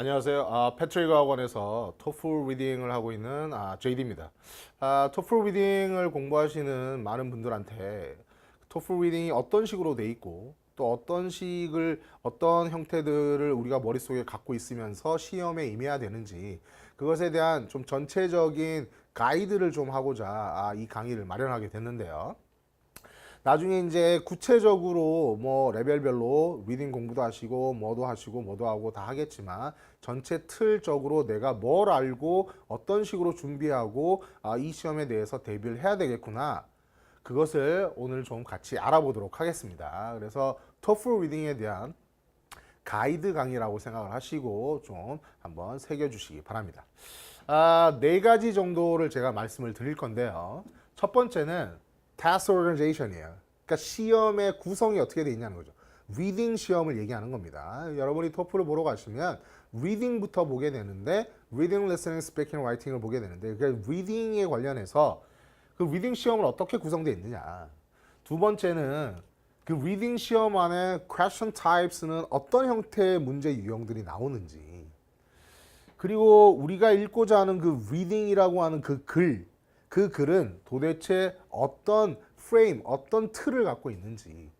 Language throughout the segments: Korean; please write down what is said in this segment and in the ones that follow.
안녕하세요. 패트릭 학원에서 토플 리딩을 하고 있는 JD입니다. 토플 리딩을 공부하시는 많은 분들한테 토플 리딩이 어떤 식으로 돼 있고 또 어떤 형태들을 우리가 머릿속에 갖고 있으면서 시험에 임해야 되는지 그것에 대한 좀 전체적인 가이드를 좀 하고자 이 강의를 마련하게 됐는데요. 나중에 이제 구체적으로 뭐 레벨별로 리딩 공부도 하시고 뭐도 하시고 뭐도 하고 다 하겠지만 전체 틀적으로 내가 뭘 알고 어떤 식으로 준비하고 이 시험에 대해서 대비를 해야 되겠구나. 그것을 오늘 좀 같이 알아보도록 하겠습니다. 그래서 토플 리딩에 대한 가이드 강의라고 생각을 하시고 좀 한번 새겨주시기 바랍니다. 네 가지 정도를 제가 말씀을 드릴 건데요. 첫 번째는 task organization이에요. 그러니까 시험의 구성이 어떻게 되어 있냐는 거죠. 리딩 시험을 얘기하는 겁니다. 여러분이 토플을 보러 가시면 리딩부터 보게 되는데 reading, listening, speaking, writing을 보게 되는데 그 리딩에 관련해서 그 리딩 시험은 어떻게 구성되어 있느냐. 두 번째는 그 리딩 시험 안에 question types는 어떤 형태의 문제 유형들이 나오는지, 그리고 우리가 읽고자 하는 그 리딩이라고 하는 그 글은 도대체 어떤 프레임, 어떤 틀을 갖고 있는지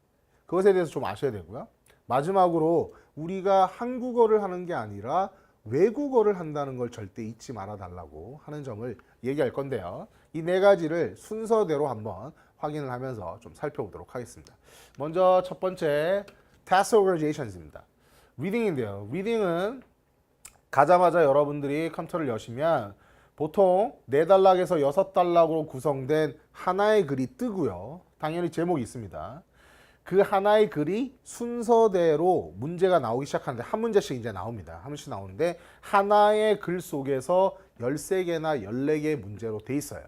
그것에 대해서 좀 아셔야 되고요. 마지막으로 우리가 한국어를 하는 게 아니라 외국어를 한다는 걸 절대 잊지 말아 달라고 하는 점을 얘기할 건데요. 이 네 가지를 순서대로 한번 확인을 하면서 좀 살펴보도록 하겠습니다. 먼저 첫 번째 task organizations입니다. 리딩인데요. 리딩은 가자마자 여러분들이 컴퓨터를 여시면 보통 4단락에서 6단락으로 구성된 하나의 글이 뜨고요. 당연히 제목이 있습니다. 그 하나의 글이 순서대로 문제가 나오기 시작하는데 한 문제씩 이제 나옵니다. 한 문제씩 나오는데 하나의 글 속에서 13개나 14개의 문제로 돼 있어요.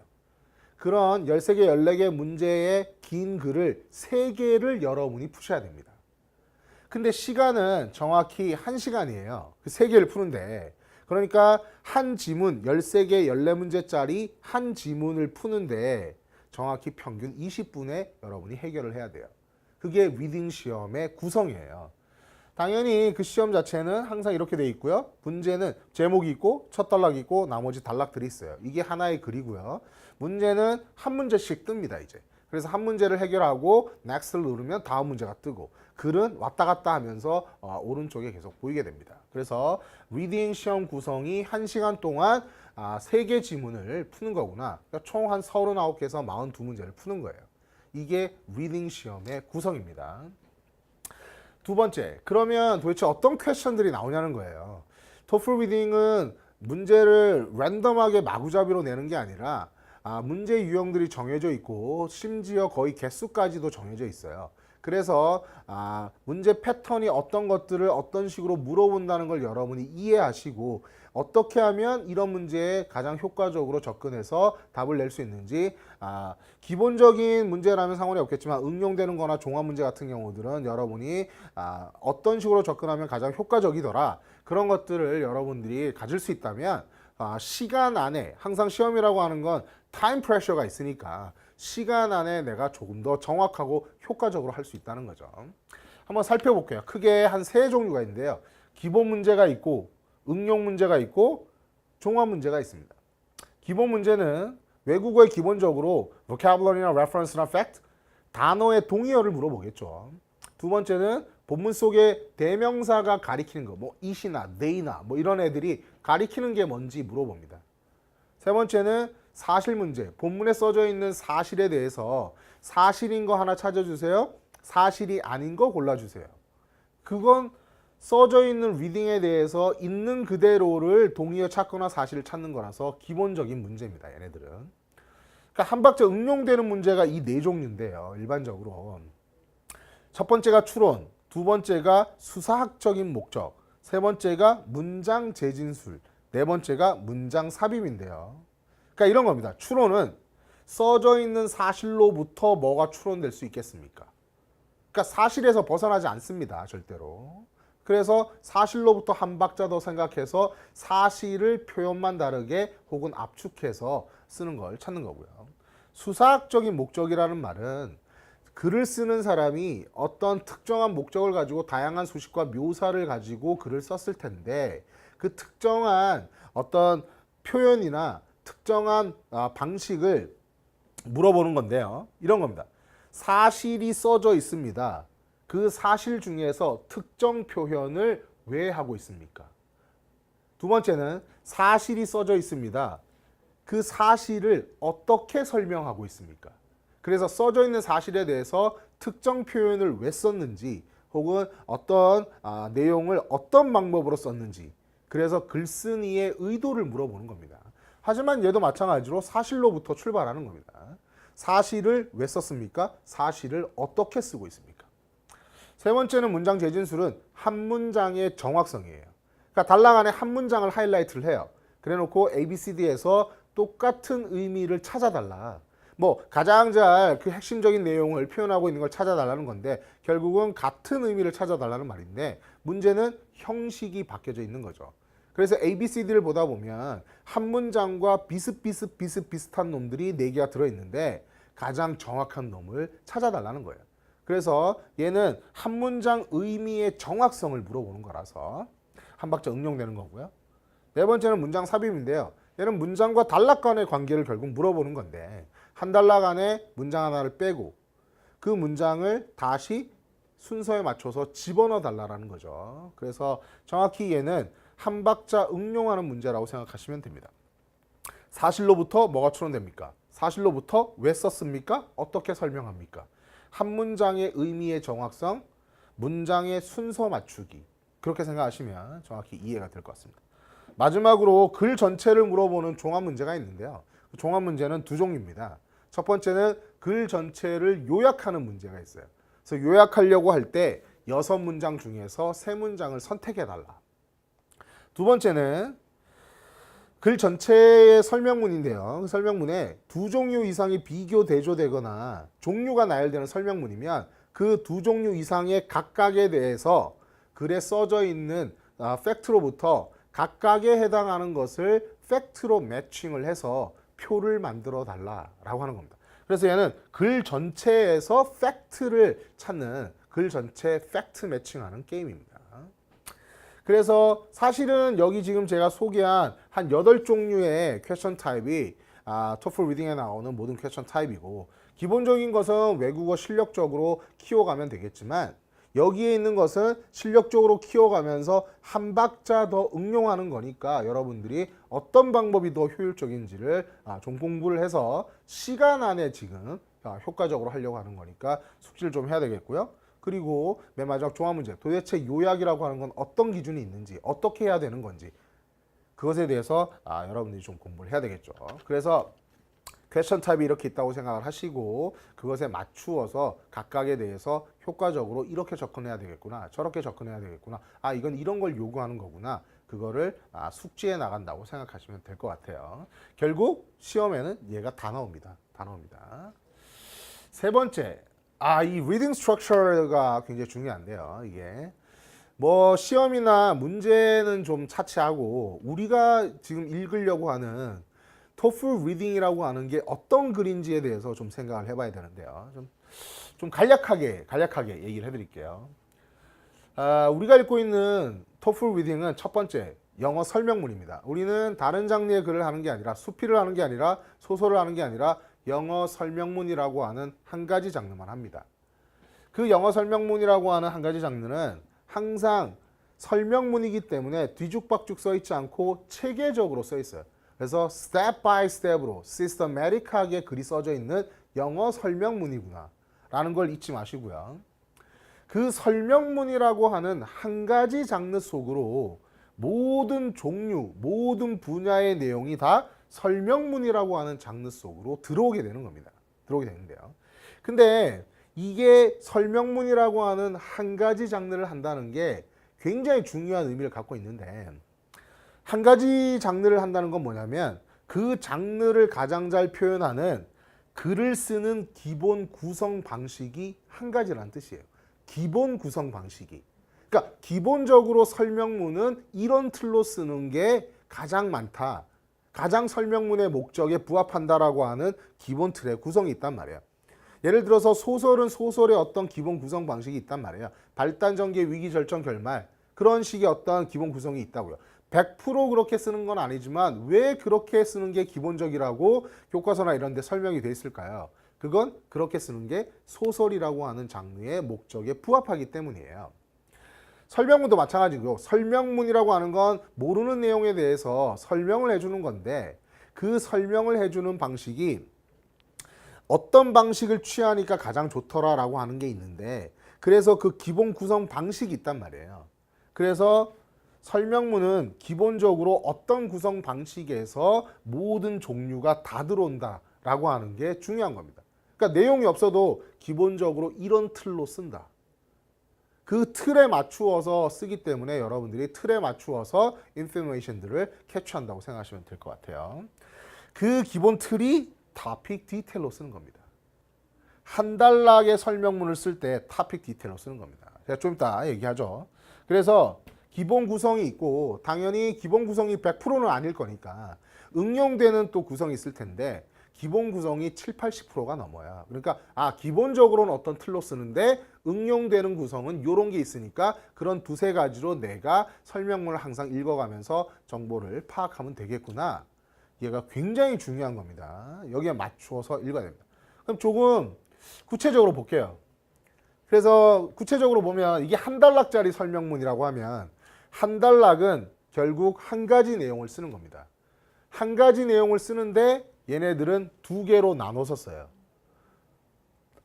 그런 13개, 14개 문제의 긴 글을 3개를 여러분이 푸셔야 됩니다. 근데 시간은 정확히 1시간이에요. 그 3개를 푸는데 그러니까 한 지문 13개 14문제짜리 한 지문을 푸는데 정확히 평균 20분에 여러분이 해결을 해야 돼요. 그게 리딩 시험의 구성이에요. 당연히 그 시험 자체는 항상 이렇게 돼 있고요. 문제는 제목이 있고 첫 단락이 있고 나머지 단락들이 있어요. 이게 하나의 글이고요. 문제는 한 문제씩 뜹니다, 이제. 그래서 한 문제를 해결하고 넥스트를 누르면 다음 문제가 뜨고 글은 왔다 갔다 하면서 오른쪽에 계속 보이게 됩니다. 그래서 리딩 시험 구성이 1시간 동안 3개 지문을 푸는 거구나. 그러니까 총 한 39개에서 42문제를 푸는 거예요. 이게 리딩 시험의 구성입니다. 두 번째, 그러면 도대체 어떤 퀘션들이 나오냐는 거예요. 토플 리딩은 문제를 랜덤하게 마구잡이로 내는 게 아니라 문제 유형들이 정해져 있고 심지어 거의 개수까지도 정해져 있어요. 그래서 문제 패턴이 어떤 것들을 어떤 식으로 물어본다는 걸 여러분이 이해하시고 어떻게 하면 이런 문제에 가장 효과적으로 접근해서 답을 낼 수 있는지, 기본적인 문제라면 상관이 없겠지만 응용되는 거나 종합 문제 같은 경우들은 여러분이 어떤 식으로 접근하면 가장 효과적이더라, 그런 것들을 여러분들이 가질 수 있다면 시간 안에, 항상 시험이라고 하는 건 타임 프레셔가 있으니까 시간 안에 내가 조금 더 정확하고 효과적으로 할 수 있다는 거죠. 한번 살펴볼게요. 크게 한 3종류가 있는데요. 기본 문제가 있고 응용 문제가 있고 종합 문제가 있습니다. 기본 문제는 외국어에 기본적으로 vocabulary나 reference나 fact, 단어의 동의어를 물어보겠죠. 두 번째는 본문 속에 대명사가 가리키는 거, 뭐 it이나 they나 뭐 이런 애들이 가리키는 게 뭔지 물어봅니다. 세 번째는 사실 문제, 본문에 써져 있는 사실에 대해서 사실인 거 하나 찾아주세요. 사실이 아닌 거 골라주세요. 그건 써져 있는 리딩에 대해서 있는 그대로를 동의어 찾거나 사실을 찾는 거라서 기본적인 문제입니다, 얘네들은. 그러니까 한 박자 응용되는 문제가 이 4종류인데요, 일반적으로. 첫 번째가 추론, 두 번째가 수사학적인 목적, 세 번째가 문장 재진술, 네 번째가 문장 삽입인데요. 그러니까 이런 겁니다. 추론은 써져 있는 사실로부터 뭐가 추론될 수 있겠습니까? 그러니까 사실에서 벗어나지 않습니다, 절대로. 그래서 사실로부터 한 박자 더 생각해서 사실을 표현만 다르게 혹은 압축해서 쓰는 걸 찾는 거고요. 수사학적인 목적이라는 말은 글을 쓰는 사람이 어떤 특정한 목적을 가지고 다양한 수식과 묘사를 가지고 글을 썼을 텐데 그 특정한 어떤 표현이나 특정한 방식을 물어보는 건데요. 이런 겁니다. 사실이 써져 있습니다. 그 사실 중에서 특정 표현을 왜 하고 있습니까? 두 번째는 사실이 써져 있습니다. 그 사실을 어떻게 설명하고 있습니까? 그래서 써져 있는 사실에 대해서 특정 표현을 왜 썼는지 혹은 어떤 내용을 어떤 방법으로 썼는지 그래서 글쓴이의 의도를 물어보는 겁니다. 하지만 얘도 마찬가지로 사실로부터 출발하는 겁니다. 사실을 왜 썼습니까? 사실을 어떻게 쓰고 있습니까? 세 번째는 문장 재진술은 한 문장의 정확성이에요. 그러니까 단락 안에 한 문장을 하이라이트를 해요. 그래놓고 ABCD에서 똑같은 의미를 찾아달라. 뭐 가장 잘 그 핵심적인 내용을 표현하고 있는 걸 찾아달라는 건데 결국은 같은 의미를 찾아달라는 말인데 문제는 형식이 바뀌어져 있는 거죠. 그래서 ABCD를 보다 보면 한 문장과 비슷비슷한 놈들이 4개가 들어있는데 가장 정확한 놈을 찾아달라는 거예요. 그래서 얘는 한 문장 의미의 정확성을 물어보는 거라서 한 박자 응용되는 거고요. 네 번째는 문장 삽입인데요. 얘는 문장과 단락 간의 관계를 결국 물어보는 건데 한 단락 안에 문장 하나를 빼고 그 문장을 다시 순서에 맞춰서 집어넣어 달라는 거죠. 그래서 정확히 얘는 한 박자 응용하는 문제라고 생각하시면 됩니다. 사실로부터 뭐가 추론됩니까? 사실로부터 왜 썼습니까? 어떻게 설명합니까? 한 문장의 의미의 정확성, 문장의 순서 맞추기 그렇게 생각하시면 정확히 이해가 될 것 같습니다. 마지막으로 글 전체를 물어보는 종합 문제가 있는데요. 종합 문제는 두 종류입니다. 첫 번째는 글 전체를 요약하는 문제가 있어요. 그래서 요약하려고 할 때 6문장 중에서 3문장을 선택해달라. 두 번째는 글 전체의 설명문인데요. 그 설명문에 두 종류 이상이 비교 대조되거나 종류가 나열되는 설명문이면 그 두 종류 이상의 각각에 대해서 글에 써져 있는 팩트로부터 각각에 해당하는 것을 팩트로 매칭을 해서 표를 만들어 달라라고 하는 겁니다. 그래서 얘는 글 전체에서 팩트를 찾는 글 전체 팩트 매칭하는 게임입니다. 그래서 사실은 여기 지금 제가 소개한 한 8종류의 퀘스천 타입이 토플 리딩에 나오는 모든 퀘스천 타입이고 기본적인 것은 외국어 실력적으로 키워가면 되겠지만 여기에 있는 것은 실력적으로 키워가면서 한 박자 더 응용하는 거니까 여러분들이 어떤 방법이 더 효율적인지를 좀 공부를 해서 시간 안에 지금 효과적으로 하려고 하는 거니까 숙지를 좀 해야 되겠고요. 그리고 맨 마지막 종합 문제, 도대체 요약이라고 하는 건 어떤 기준이 있는지 어떻게 해야 되는 건지 그것에 대해서 여러분들이 좀 공부를 해야 되겠죠. 그래서 퀘스천 타입이 이렇게 있다고 생각을 하시고 그것에 맞추어서 각각에 대해서 효과적으로 이렇게 접근해야 되겠구나 저렇게 접근해야 되겠구나 이건 이런 걸 요구하는 거구나 그거를 숙지해 나간다고 생각하시면 될 것 같아요. 결국 시험에는 얘가 다 나옵니다. 다 나옵니다. 세 번째, 이 리딩 스트럭처가 굉장히 중요한데요. 이게 뭐 시험이나 문제는 좀 차치하고 우리가 지금 읽으려고 하는 토플 리딩이라고 하는 게 어떤 글인지에 대해서 좀 생각을 해봐야 되는데요. 좀 간략하게 얘기를 해드릴게요. 우리가 읽고 있는 토플 리딩은 첫 번째 영어 설명문입니다. 우리는 다른 장르의 글을 하는 게 아니라 수필을 하는 게 아니라 소설을 하는 게 아니라 영어 설명문이라고 하는 한 가지 장르만 합니다. 그 영어 설명문이라고 하는 한 가지 장르는 항상 설명문이기 때문에 뒤죽박죽 써 있지 않고 체계적으로 써 있어요. 그래서 스텝 바이 스텝으로 시스템매틱하게 글이 써져 있는 영어 설명문이구나 라는 걸 잊지 마시고요. 그 설명문이라고 하는 한 가지 장르 속으로 모든 종류, 모든 분야의 내용이 다 설명문이라고 하는 장르 속으로 들어오게 되는 겁니다. 들어오게 되는데요. 근데 이게 설명문이라고 하는 한 가지 장르를 한다는 게 굉장히 중요한 의미를 갖고 있는데 한 가지 장르를 한다는 건 뭐냐면 그 장르를 가장 잘 표현하는 글을 쓰는 기본 구성 방식이 한 가지라는 뜻이에요. 기본 구성 방식이. 그러니까 기본적으로 설명문은 이런 틀로 쓰는 게 가장 많다. 가장 설명문의 목적에 부합한다라고 하는 기본 틀의 구성이 있단 말이에요. 예를 들어서 소설은 소설의 어떤 기본 구성 방식이 있단 말이에요. 발단, 전개, 위기, 절정, 결말 그런 식의 어떤 기본 구성이 있다고요. 100% 그렇게 쓰는 건 아니지만 왜 그렇게 쓰는 게 기본적이라고 교과서나 이런 데 설명이 돼 있을까요? 그건 그렇게 쓰는 게 소설이라고 하는 장르의 목적에 부합하기 때문이에요. 설명문도 마찬가지고 설명문이라고 하는 건 모르는 내용에 대해서 설명을 해주는 건데 그 설명을 해주는 방식이 어떤 방식을 취하니까 가장 좋더라라고 하는 게 있는데 그래서 그 기본 구성 방식이 있단 말이에요. 그래서 설명문은 기본적으로 어떤 구성 방식에서 모든 종류가 다 들어온다라고 하는 게 중요한 겁니다. 그러니까 내용이 없어도 기본적으로 이런 틀로 쓴다. 그 틀에 맞추어서 쓰기 때문에 여러분들이 틀에 맞추어서 인포메이션들을 캡처한다고 생각하시면 될 것 같아요. 그 기본 틀이 토픽 디테일로 쓰는 겁니다. 한 단락의 설명문을 쓸 때 토픽 디테일로 쓰는 겁니다. 제가 좀 이따 얘기하죠. 그래서 기본 구성이 있고 당연히 기본 구성이 100%는 아닐 거니까 응용되는 또 구성이 있을 텐데 기본 구성이 7, 80%가 넘어요. 그러니까 기본적으로는 어떤 틀로 쓰는데 응용되는 구성은 이런 게 있으니까 그런 두세 가지로 내가 설명문을 항상 읽어가면서 정보를 파악하면 되겠구나. 얘가 굉장히 중요한 겁니다. 여기에 맞추어서 읽어야 됩니다. 그럼 조금 구체적으로 볼게요. 그래서 구체적으로 보면 이게 한 단락짜리 설명문이라고 하면 한 단락은 결국 한 가지 내용을 쓰는 겁니다. 한 가지 내용을 쓰는데 얘네들은 두 개로 나눠서 써요.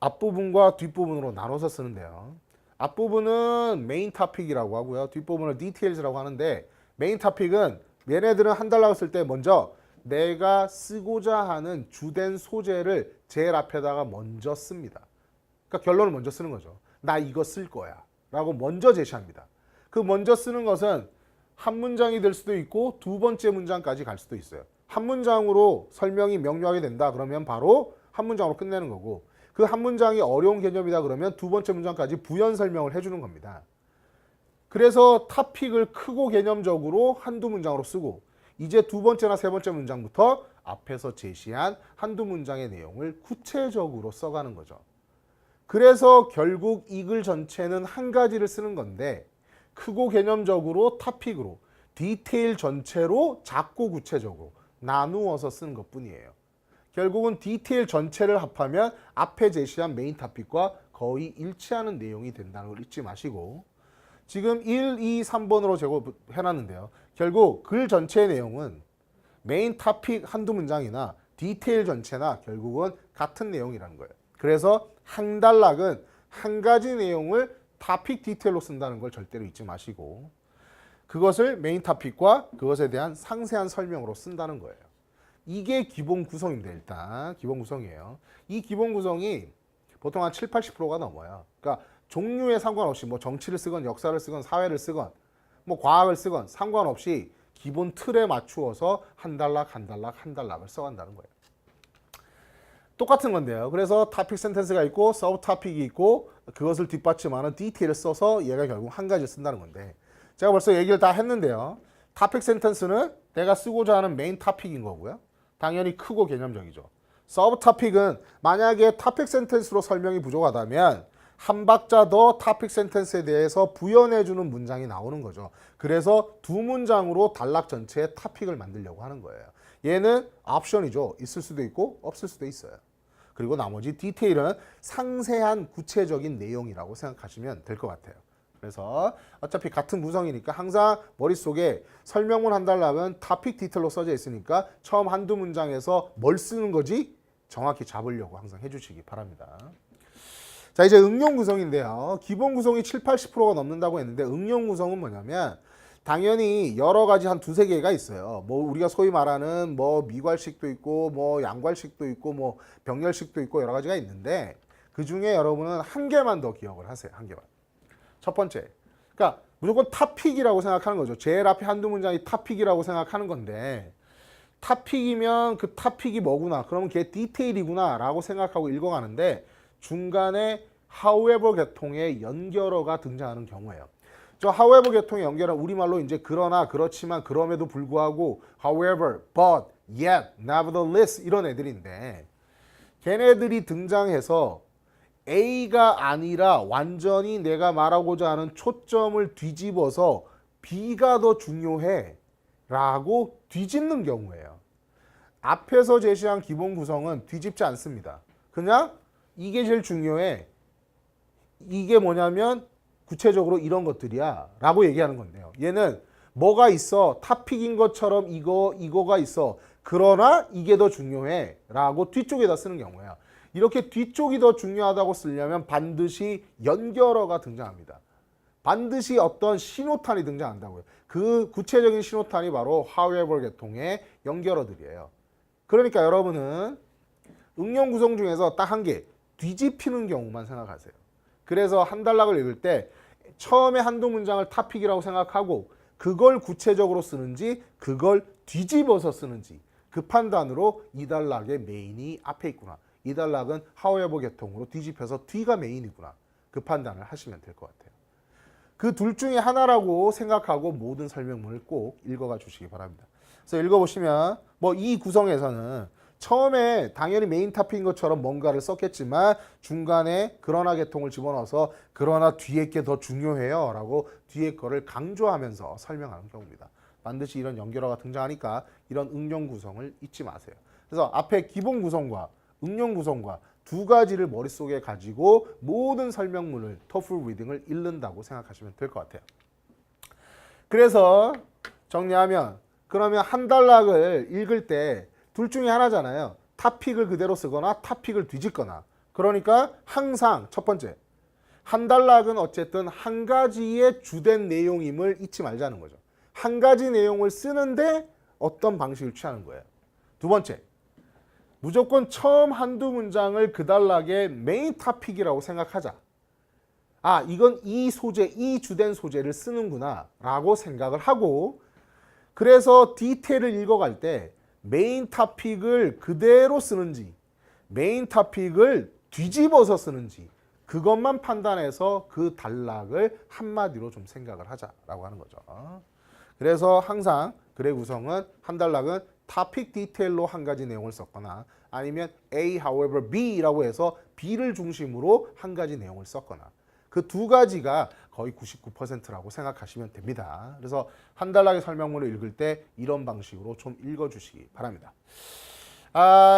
앞부분과 뒷부분으로 나눠서 쓰는데요. 앞부분은 메인 토픽이라고 하고요. 뒷부분을 디테일즈라고 하는데 메인 토픽은 얘네들은 한 단락을 쓸 때 먼저 내가 쓰고자 하는 주된 소재를 제일 앞에다가 먼저 씁니다. 그러니까 결론을 먼저 쓰는 거죠. 나 이거 쓸 거야 라고 먼저 제시합니다. 그 먼저 쓰는 것은 한 문장이 될 수도 있고 두 번째 문장까지 갈 수도 있어요. 한 문장으로 설명이 명료하게 된다 그러면 바로 한 문장으로 끝내는 거고 그 한 문장이 어려운 개념이다 그러면 두 번째 문장까지 부연 설명을 해주는 겁니다. 그래서 토픽을 크고 개념적으로 한두 문장으로 쓰고 이제 두 번째나 세 번째 문장부터 앞에서 제시한 한두 문장의 내용을 구체적으로 써가는 거죠. 그래서 결국 이 글 전체는 한 가지를 쓰는 건데 크고 개념적으로 토픽으로 디테일 전체로 작고 구체적으로 나누어서 쓰는 것뿐이에요. 결국은 디테일 전체를 합하면 앞에 제시한 메인 토픽과 거의 일치하는 내용이 된다는 걸 잊지 마시고 지금 1, 2, 3번으로 제곱해놨는데요. 결국 글 전체의 내용은 메인 토픽 한두 문장이나 디테일 전체나 결국은 같은 내용이라는 거예요. 그래서 한 단락은 한 가지 내용을 토픽 디테일로 쓴다는 걸 절대로 잊지 마시고 그것을 메인 토픽과 그것에 대한 상세한 설명으로 쓴다는 거예요. 이게 기본 구성인데 일단 기본 구성이에요. 이 기본 구성이 보통 한 7, 80%가 넘어요. 그러니까 종류에 상관없이 뭐 정치를 쓰건 역사를 쓰건 사회를 쓰건 뭐 과학을 쓰건 상관없이 기본 틀에 맞추어서 한 단락 한 단락 한 단락을 써간다는 거예요. 똑같은 건데요. 그래서 토픽 센텐스가 있고 서브 토픽이 있고 그것을 뒷받침하는 디테일을 써서 얘가 결국 한 가지를 쓴다는 건데 제가 벌써 얘기를 다 했는데요. 토픽 센텐스는 내가 쓰고자 하는 메인 토픽인 거고요. 당연히 크고 개념적이죠. 서브 토픽은 만약에 토픽 센텐스로 설명이 부족하다면 한 박자 더 토픽 센텐스에 대해서 부연해주는 문장이 나오는 거죠. 그래서 두 문장으로 단락 전체의 토픽을 만들려고 하는 거예요. 얘는 옵션이죠. 있을 수도 있고 없을 수도 있어요. 그리고 나머지 디테일은 상세한 구체적인 내용이라고 생각하시면 될 것 같아요. 그래서 어차피 같은 구성이니까 항상 머릿속에 설명문 한 단락은 토픽 디테일로 써져 있으니까 처음 한두 문장에서 뭘 쓰는 거지 정확히 잡으려고 항상 해주시기 바랍니다. 자 이제 응용 구성인데요. 기본 구성이 7, 80%가 넘는다고 했는데 응용 구성은 뭐냐면 당연히 여러 가지 한 두세 개가 있어요. 뭐 우리가 소위 말하는 뭐 미괄식도 있고 뭐 양괄식도 있고 뭐 병렬식도 있고 여러 가지가 있는데 그 중에 여러분은 한 개만 더 기억을 하세요. 한 개만. 첫 번째. 그러니까 무조건 토픽이라고 생각하는 거죠. 제일 앞에 한두 문장이 토픽이라고 생각하는 건데 토픽이면 그 토픽이 뭐구나. 그러면 걔 디테일이구나 라고 생각하고 읽어가는데 중간에 however 계통의 연결어가 등장하는 경우예요. 저 however 계통의 연결은 우리말로 이제 그러나 그렇지만 그럼에도 불구하고 however, but, yet, nevertheless 이런 애들인데 걔네들이 등장해서 A가 아니라 완전히 내가 말하고자 하는 초점을 뒤집어서 B가 더 중요해 라고 뒤집는 경우예요. 앞에서 제시한 기본 구성은 뒤집지 않습니다. 그냥 이게 제일 중요해. 이게 뭐냐면 구체적으로 이런 것들이야 라고 얘기하는 건데요. 얘는 뭐가 있어? 탑픽인 것처럼 이거가 있어. 그러나 이게 더 중요해 라고 뒤쪽에다 쓰는 경우예요. 이렇게 뒤쪽이 더 중요하다고 쓰려면 반드시 연결어가 등장합니다. 반드시 어떤 신호탄이 등장한다고요. 그 구체적인 신호탄이 바로 however 계통의 연결어들이에요. 그러니까 여러분은 응용 구성 중에서 딱 한 개, 뒤집히는 경우만 생각하세요. 그래서 한 단락을 읽을 때 처음에 한두 문장을 탑픽이라고 생각하고 그걸 구체적으로 쓰는지 그걸 뒤집어서 쓰는지 그 판단으로 이 단락의 메인이 앞에 있구나. 이 단락은 however 계통으로 뒤집혀서 뒤가 메인이구나. 그 판단을 하시면 될 것 같아요. 그 둘 중에 하나라고 생각하고 모든 설명문을 꼭 읽어가 주시기 바랍니다. 그래서 읽어보시면 뭐 이 구성에서는 처음에 당연히 메인 탑픽인 것처럼 뭔가를 썼겠지만 중간에 그러나 계통을 집어넣어서 그러나 뒤에 게 더 중요해요 라고 뒤에 거를 강조하면서 설명하는 경우입니다. 반드시 이런 연결어가 등장하니까 이런 응용 구성을 잊지 마세요. 그래서 앞에 기본 구성과 응용 구성과 두 가지를 머릿속에 가지고 모든 설명문을 토플 리딩을 읽는다고 생각하시면 될 것 같아요. 그래서 정리하면 그러면 한 단락을 읽을 때 둘 중에 하나잖아요. 탑픽을 그대로 쓰거나 탑픽을 뒤집거나. 그러니까 항상 첫 번째 한 단락은 어쨌든 한 가지의 주된 내용임을 잊지 말자는 거죠. 한 가지 내용을 쓰는데 어떤 방식을 취하는 거예요. 두 번째 무조건 처음 한두 문장을 그 단락의 메인 탑픽이라고 생각하자. 아, 이건 이 소재, 이 주된 소재를 쓰는구나 라고 생각을 하고 그래서 디테일을 읽어갈 때 메인 탑픽을 그대로 쓰는지 메인 탑픽을 뒤집어서 쓰는지 그것만 판단해서 그 단락을 한마디로 좀 생각을 하자라고 하는 거죠. 그래서 항상 글의 구성은 한 단락은 topic 디테일로 한 가지 내용을 썼거나 아니면 A, however, B라고 해서 B를 중심으로 한 가지 내용을 썼거나 그 두 가지가 거의 99%라고 생각하시면 됩니다. 그래서 한 단락의 설명문을 읽을 때 이런 방식으로 좀 읽어주시기 바랍니다.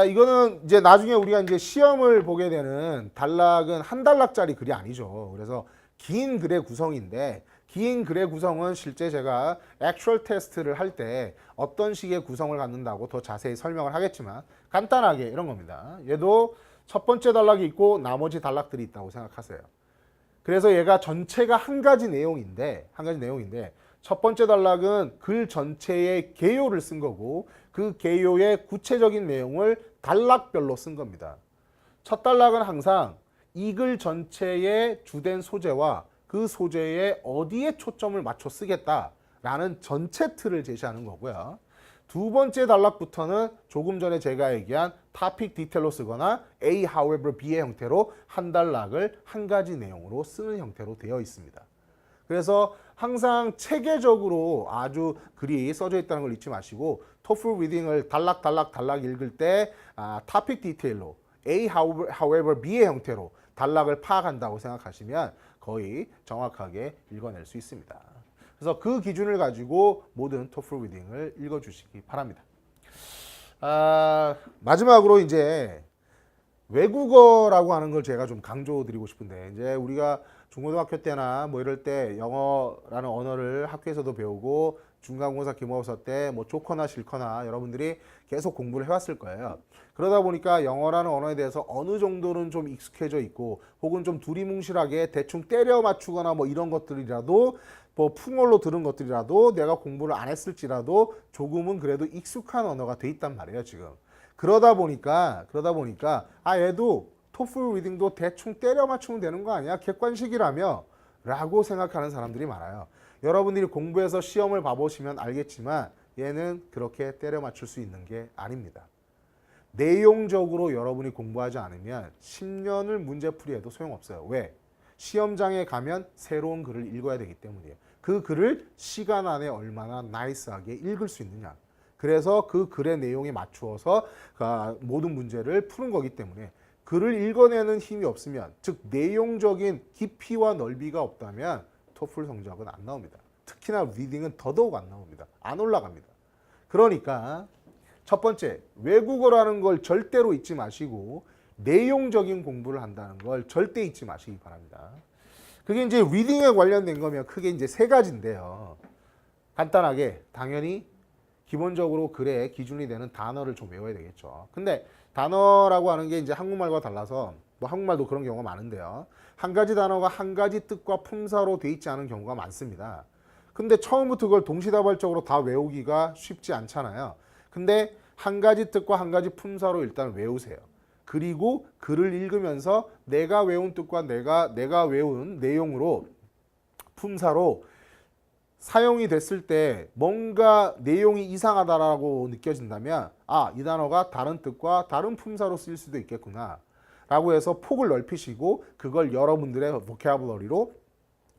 이거는 이제 나중에 우리가 이제 시험을 보게 되는 단락은 한 단락짜리 글이 아니죠. 그래서 긴 글의 구성인데 긴 글의 구성은 실제 제가 액츄얼 테스트를 할 때 어떤 식의 구성을 갖는다고 더 자세히 설명을 하겠지만 간단하게 이런 겁니다. 얘도 첫 번째 단락이 있고 나머지 단락들이 있다고 생각하세요. 그래서 얘가 전체가 한 가지 내용인데 첫 번째 단락은 글 전체의 개요를 쓴 거고 그 개요의 구체적인 내용을 단락별로 쓴 겁니다. 첫 단락은 항상 이 글 전체의 주된 소재와 그 소재에 어디에 초점을 맞춰 쓰겠다라는 전체 틀을 제시하는 거고요. 두 번째 단락부터는 조금 전에 제가 얘기한 topic 디테일로 쓰거나 A, however, B의 형태로 한 단락을 한 가지 내용으로 쓰는 형태로 되어 있습니다. 그래서 항상 체계적으로 아주 글이 써져 있다는 걸 잊지 마시고 토플 리딩을 단락 읽을 때 topic 디테일로 A, however, B의 형태로 단락을 파악한다고 생각하시면 거의 정확하게 읽어낼 수 있습니다. 그래서 그 기준을 가지고 모든 토플 리딩을 읽어주시기 바랍니다. 마지막으로 이제 외국어라고 하는 걸 제가 좀 강조드리고 싶은데 이제 우리가 중고등학교 때나 뭐 이럴 때 영어라는 언어를 학교에서도 배우고 중간고사 기말고사 때 뭐 좋거나 싫거나 여러분들이 계속 공부를 해왔을 거예요. 그러다 보니까 영어라는 언어에 대해서 어느 정도는 좀 익숙해져 있고 혹은 좀 두리뭉실하게 대충 때려 맞추거나 뭐 이런 것들이라도 뭐 풍월로 들은 것들이라도 내가 공부를 안 했을지라도 조금은 그래도 익숙한 언어가 돼 있단 말이에요 지금. 그러다 보니까 얘도 토플 리딩도 대충 때려 맞추면 되는 거 아니야? 객관식이라며 라고 생각하는 사람들이 많아요. 여러분들이 공부해서 시험을 봐보시면 알겠지만 얘는 그렇게 때려 맞출 수 있는 게 아닙니다. 내용적으로 여러분이 공부하지 않으면 10년을 문제풀이해도 소용없어요. 왜? 시험장에 가면 새로운 글을 읽어야 되기 때문이에요. 그 글을 시간 안에 얼마나 나이스하게 읽을 수 있느냐. 그래서 그 글의 내용에 맞추어서 모든 문제를 푸는 거기 때문에 글을 읽어내는 힘이 없으면 즉 내용적인 깊이와 넓이가 없다면 토플 성적은 안 나옵니다. 특히나 리딩은 더더욱 안 나옵니다. 안 올라갑니다. 그러니까 첫 번째, 외국어라는 걸 절대로 잊지 마시고 내용적인 공부를 한다는 걸 절대 잊지 마시기 바랍니다. 그게 이제 리딩에 관련된 거면 크게 이제 세 가지인데요. 간단하게 당연히 기본적으로 글의 기준이 되는 단어를 좀 외워야 되겠죠. 근데 단어라고 하는 게 이제 한국말과 달라서 뭐 한국말도 그런 경우가 많은데요. 한 가지 단어가 한 가지 뜻과 품사로 돼 있지 않은 경우가 많습니다. 근데 처음부터 그걸 동시다발적으로 다 외우기가 쉽지 않잖아요. 근데 한 가지 뜻과 한 가지 품사로 일단 외우세요. 그리고 글을 읽으면서 내가 외운 뜻과 내가 외운 내용으로 품사로 사용이 됐을 때 뭔가 내용이 이상하다라고 느껴진다면 이 단어가 다른 뜻과 다른 품사로 쓰일 수도 있겠구나 라고 해서 폭을 넓히시고 그걸 여러분들의 보캐블러리로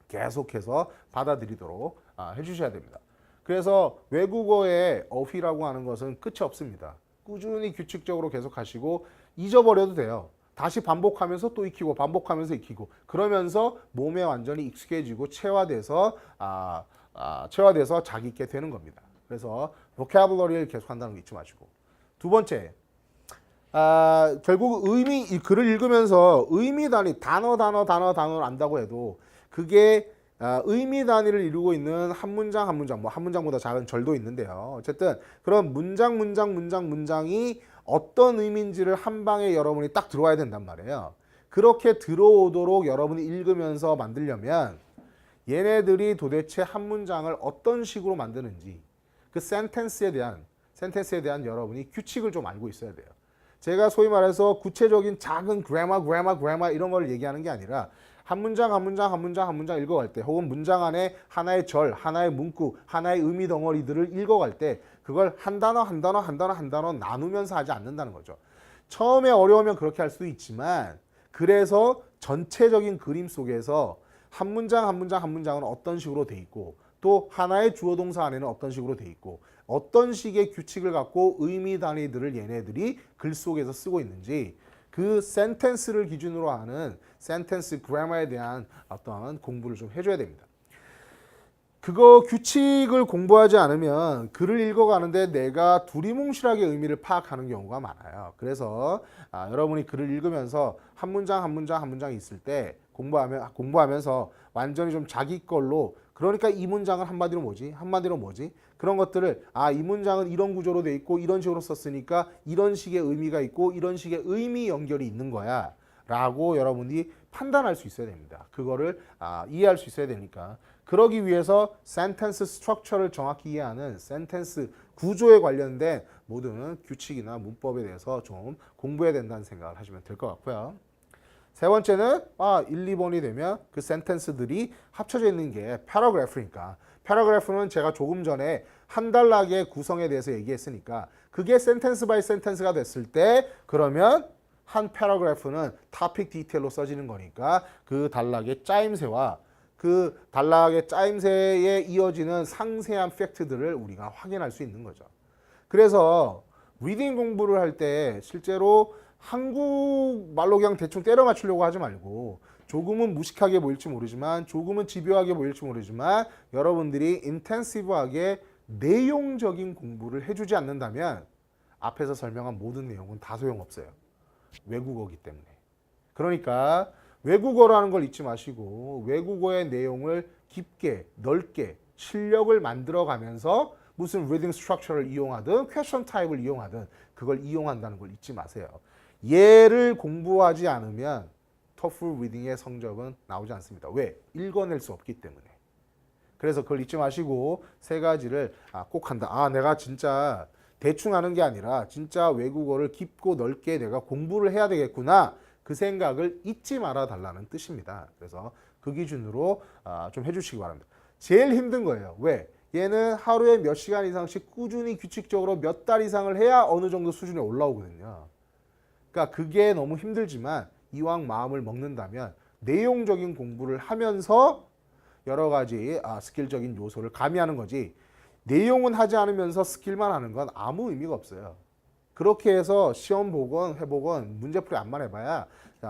계속해서 받아들이도록 해주셔야 됩니다. 그래서 외국어의 어휘라고 하는 것은 끝이 없습니다. 꾸준히 규칙적으로 계속 하시고 잊어버려도 돼요. 다시 반복하면서 또 익히고 반복하면서 익히고 그러면서 몸에 완전히 익숙해지고 체화돼서 자기 있게 되는 겁니다. 그래서 보캐블러리를 계속한다는 거 잊지 마시고 두 번째, 결국 이 글을 읽으면서 의미 단위 단어를 안다고 해도 그게 의미 단위를 이루고 있는 한 문장 뭐 한 문장보다 작은 절도 있는데요. 어쨌든 그런 문장이 어떤 의미인지를 한 방에 여러분이 딱 들어와야 된단 말이에요. 그렇게 들어오도록 여러분이 읽으면서 만들려면 얘네들이 도대체 한 문장을 어떤 식으로 만드는지 그 센텐스에 대한 여러분이 규칙을 좀 알고 있어야 돼요. 제가 소위 말해서 구체적인 작은 그래머 이런 걸 얘기하는 게 아니라 한 문장 읽어갈 때 혹은 문장 안에 하나의 절, 하나의 문구, 하나의 의미 덩어리들을 읽어갈 때 그걸 한 단어 나누면서 하지 않는다는 거죠. 처음에 어려우면 그렇게 할 수도 있지만 그래서 전체적인 그림 속에서 한 문장은 어떤 식으로 돼 있고 또 하나의 주어 동사 안에는 어떤 식으로 돼 있고 어떤 식의 규칙을 갖고 의미 단위들을 얘네들이 글 속에서 쓰고 있는지 그 센텐스를 기준으로 하는 센텐스 그래머에 대한 어떤 공부를 좀 해줘야 됩니다. 그거 규칙을 공부하지 않으면 글을 읽어가는데 내가 두리뭉실하게 의미를 파악하는 경우가 많아요. 그래서 여러분이 글을 읽으면서 한 문장 있을 때 공부하면서 완전히 좀 자기 걸로 그러니까 이 문장은 한마디로 뭐지? 그런 것들을 이 문장은 이런 구조로 돼 있고 이런 식으로 썼으니까 이런 식의 의미가 있고 이런 식의 의미 연결이 있는 거야 라고 여러분이 판단할 수 있어야 됩니다. 그거를 이해할 수 있어야 되니까 그러기 위해서 센텐스 스트럭처를 정확히 이해하는 센텐스 구조에 관련된 모든 규칙이나 문법에 대해서 좀 공부해야 된다는 생각을 하시면 될 것 같고요. 세 번째는 1, 2번이 되면 그 센텐스들이 합쳐져 있는 게 패러그래프니까 패러그래프는 제가 조금 전에 한 단락의 구성에 대해서 얘기했으니까 그게 센텐스 바이 센텐스가 됐을 때 그러면 한 패러그래프는 토픽 디테일로 써지는 거니까 그 단락의 짜임새와 그 단락의 짜임새에 이어지는 상세한 팩트들을 우리가 확인할 수 있는 거죠. 그래서 리딩 공부를 할 때 실제로 한국말로 그냥 대충 때려 맞추려고 하지 말고 조금은 무식하게 보일지 모르지만 조금은 집요하게 보일지 모르지만 여러분들이 인텐시브하게 내용적인 공부를 해주지 않는다면 앞에서 설명한 모든 내용은 다 소용없어요. 외국어기 때문에. 그러니까 외국어라는 걸 잊지 마시고 외국어의 내용을 깊게 넓게 실력을 만들어가면서 무슨 리딩 스트럭처를 이용하든 퀘스천 타입을 이용하든 그걸 이용한다는 걸 잊지 마세요. 얘를 공부하지 않으면 토플 리딩의 성적은 나오지 않습니다. 왜? 읽어낼 수 없기 때문에. 그래서 그걸 잊지 마시고 세 가지를 꼭 한다. 내가 진짜 대충 하는 게 아니라 진짜 외국어를 깊고 넓게 내가 공부를 해야 되겠구나. 그 생각을 잊지 말아 달라는 뜻입니다. 그래서 그 기준으로 좀 해주시기 바랍니다. 제일 힘든 거예요. 왜? 얘는 하루에 몇 시간 이상씩 꾸준히 규칙적으로 몇 달 이상을 해야 어느 정도 수준에 올라오거든요. 그러니까 그게 너무 힘들지만 이왕 마음을 먹는다면 내용적인 공부를 하면서 여러 가지 스킬적인 요소를 가미하는 거지 내용은 하지 않으면서 스킬만 하는 건 아무 의미가 없어요. 그렇게 해서 시험 보건 해보건 문제풀이 안만 해봐야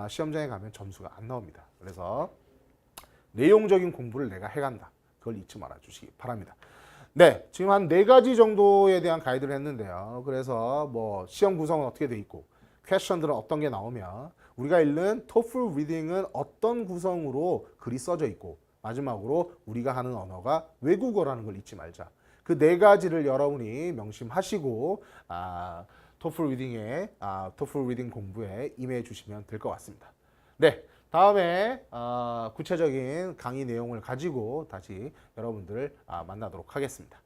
시험장에 가면 점수가 안 나옵니다. 그래서 내용적인 공부를 내가 해간다. 그걸 잊지 말아 주시기 바랍니다. 네, 지금 한 네 가지 정도에 대한 가이드를 했는데요. 그래서 뭐 시험 구성은 어떻게 돼 있고, 퀘스천들은 어떤 게 나오며, 우리가 읽는 토플 리딩은 어떤 구성으로 글이 써져 있고, 마지막으로 우리가 하는 언어가 외국어라는 걸 잊지 말자. 그 네 가지를 여러분이 명심하시고 토플 리딩 공부에 임해 주시면 될 것 같습니다. 네, 다음에 구체적인 강의 내용을 가지고 다시 여러분들 만나도록 하겠습니다.